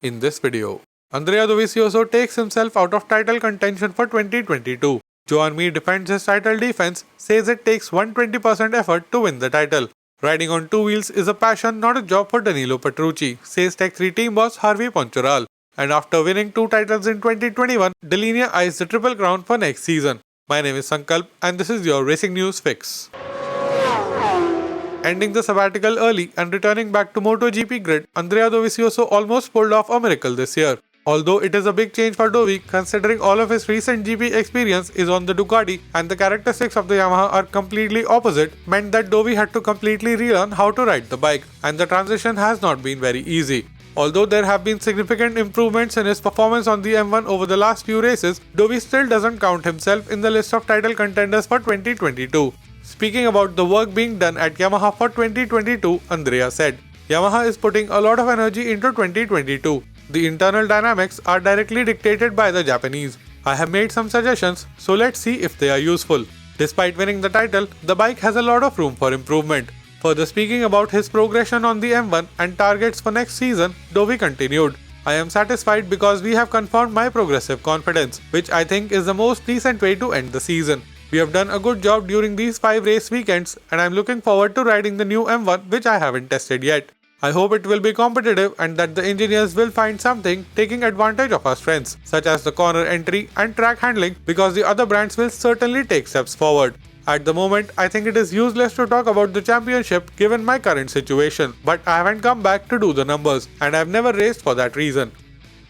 In this video, Andrea Dovizioso takes himself out of title contention for 2022. Joan Mir defends his title defense, says it takes 120% effort to win the title. Riding on two wheels is a passion, not a job for Danilo Petrucci, says Tech3 team boss Harvey Poncharal. And after winning two titles in 2021, Delinia eyes the Triple Crown for next season. My name is Sankalp and this is your Racing News Fix. Ending the sabbatical early and returning back to MotoGP grid, Andrea Dovizioso almost pulled off a miracle this year. Although it is a big change for Dovi, considering all of his recent GP experience is on the Ducati and the characteristics of the Yamaha are completely opposite, meant that Dovi had to completely relearn how to ride the bike, and the transition has not been very easy. Although there have been significant improvements in his performance on the M1 over the last few races, Dovi still doesn't count himself in the list of title contenders for 2022. Speaking about the work being done at Yamaha for 2022, Andrea said, "Yamaha is putting a lot of energy into 2022. The internal dynamics are directly dictated by the Japanese. I have made some suggestions, so let's see if they are useful." Despite winning the title, the bike has a lot of room for improvement. Further speaking about his progression on the M1 and targets for next season, Dovi continued, "I am satisfied because we have confirmed my progressive confidence, which I think is the most decent way to end the season. We have done a good job during these 5 race weekends and I am looking forward to riding the new M1 which I haven't tested yet. I hope it will be competitive and that the engineers will find something taking advantage of our strengths, such as the corner entry and track handling, because the other brands will certainly take steps forward. At the moment, I think it is useless to talk about the championship given my current situation, but I haven't come back to do the numbers and I have never raced for that reason."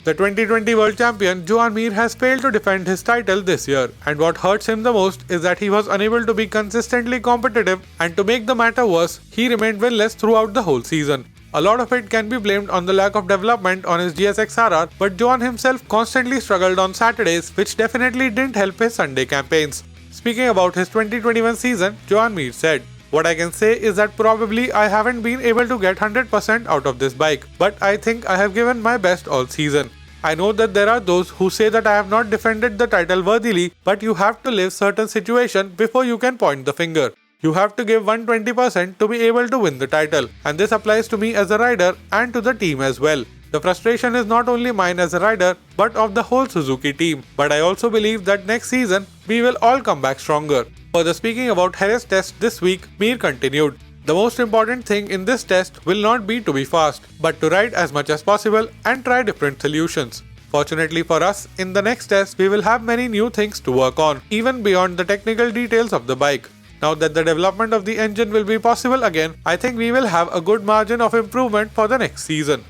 The 2020 World Champion Joan Mir has failed to defend his title this year, and what hurts him the most is that he was unable to be consistently competitive, and to make the matter worse, he remained winless throughout the whole season. A lot of it can be blamed on the lack of development on his GSX-RR, but Joan himself constantly struggled on Saturdays, which definitely didn't help his Sunday campaigns. Speaking about his 2021 season, Joan Mir said, "What I can say is that probably I haven't been able to get 100% out of this bike, but I think I have given my best all season. I know that there are those who say that I have not defended the title worthily, but you have to live certain situation before you can point the finger. You have to give 120% to be able to win the title, and this applies to me as a rider and to the team as well. The frustration is not only mine as a rider, but of the whole Suzuki team, but I also believe that next season, we will all come back stronger." Further speaking about Jerez test this week, Mir continued, "The most important thing in this test will not be to be fast, but to ride as much as possible and try different solutions. Fortunately for us, in the next test, we will have many new things to work on, even beyond the technical details of the bike. Now that the development of the engine will be possible again, I think we will have a good margin of improvement for the next season."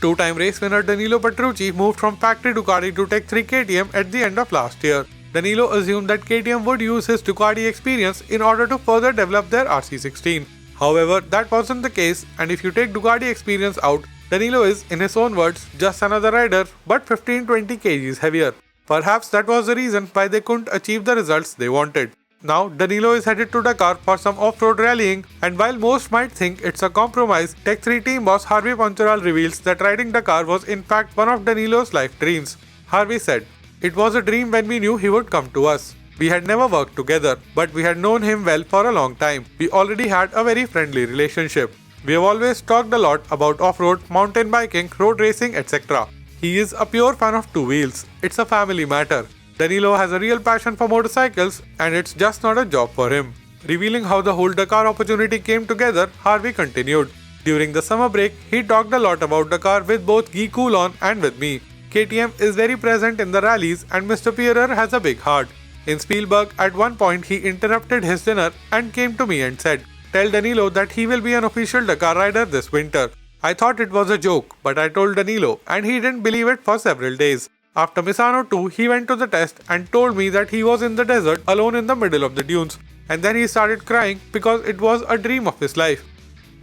Two-time race winner Danilo Petrucci moved from factory Ducati to Tech3 KTM at the end of last year. Danilo assumed that KTM would use his Ducati experience in order to further develop their RC16. However, that wasn't the case, and if you take Ducati experience out, Danilo is, in his own words, just another rider but 15-20 kgs heavier. Perhaps that was the reason why they couldn't achieve the results they wanted. Now, Danilo is headed to Dakar for some off-road rallying, and while most might think it's a compromise, Tech3 team boss Harvey Poncharal reveals that riding Dakar was in fact one of Danilo's life dreams. Harvey said, "It was a dream when we knew he would come to us. We had never worked together, but we had known him well for a long time. We already had a very friendly relationship. We have always talked a lot about off-road, mountain biking, road racing, etc. He is a pure fan of two wheels. It's a family matter. Danilo has a real passion for motorcycles and it's just not a job for him." Revealing how the whole Dakar opportunity came together, Harvey continued, "During the summer break, he talked a lot about Dakar with both Guy Coulon and with me. KTM is very present in the rallies and Mr. Pierer has a big heart. In Spielberg, at one point he interrupted his dinner and came to me and said, 'Tell Danilo that he will be an official Dakar rider this winter.' I thought it was a joke, but I told Danilo and he didn't believe it for several days. After Misano 2, he went to the test and told me that he was in the desert alone in the middle of the dunes, and then he started crying because it was a dream of his life."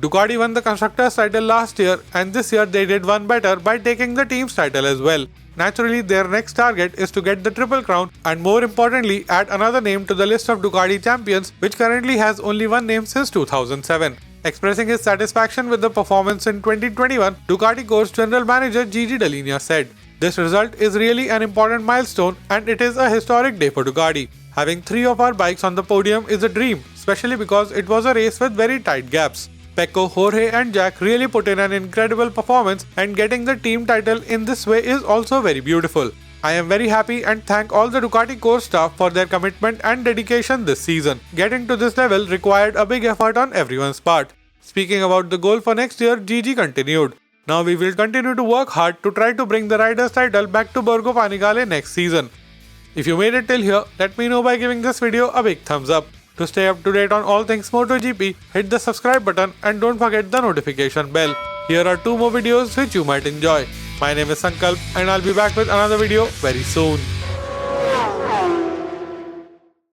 Ducati won the Constructors' title last year, and this year they did one better by taking the team's title as well. Naturally, their next target is to get the Triple Crown and more importantly add another name to the list of Ducati champions, which currently has only one name since 2007. Expressing his satisfaction with the performance in 2021, Ducati course general manager Gigi Dall'Igna said, "This result is really an important milestone and it is a historic day for Ducati. Having 3 of our bikes on the podium is a dream, especially because it was a race with very tight gaps. Pecco, Jorge and Jack really put in an incredible performance, and getting the team title in this way is also very beautiful. I am very happy and thank all the Ducati core staff for their commitment and dedication this season. Getting to this level required a big effort on everyone's part. Speaking about the goal for next year, Gigi continued. Now we will continue to work hard to try to bring the Riders title back to Borgo Panigale next season. If you made it till here, let me know by giving this video a big thumbs up. To stay up to date on all things MotoGP, hit the subscribe button and don't forget the notification bell. Here are 2 more videos which you might enjoy. My name is Sankalp and I'll be back with another video very soon.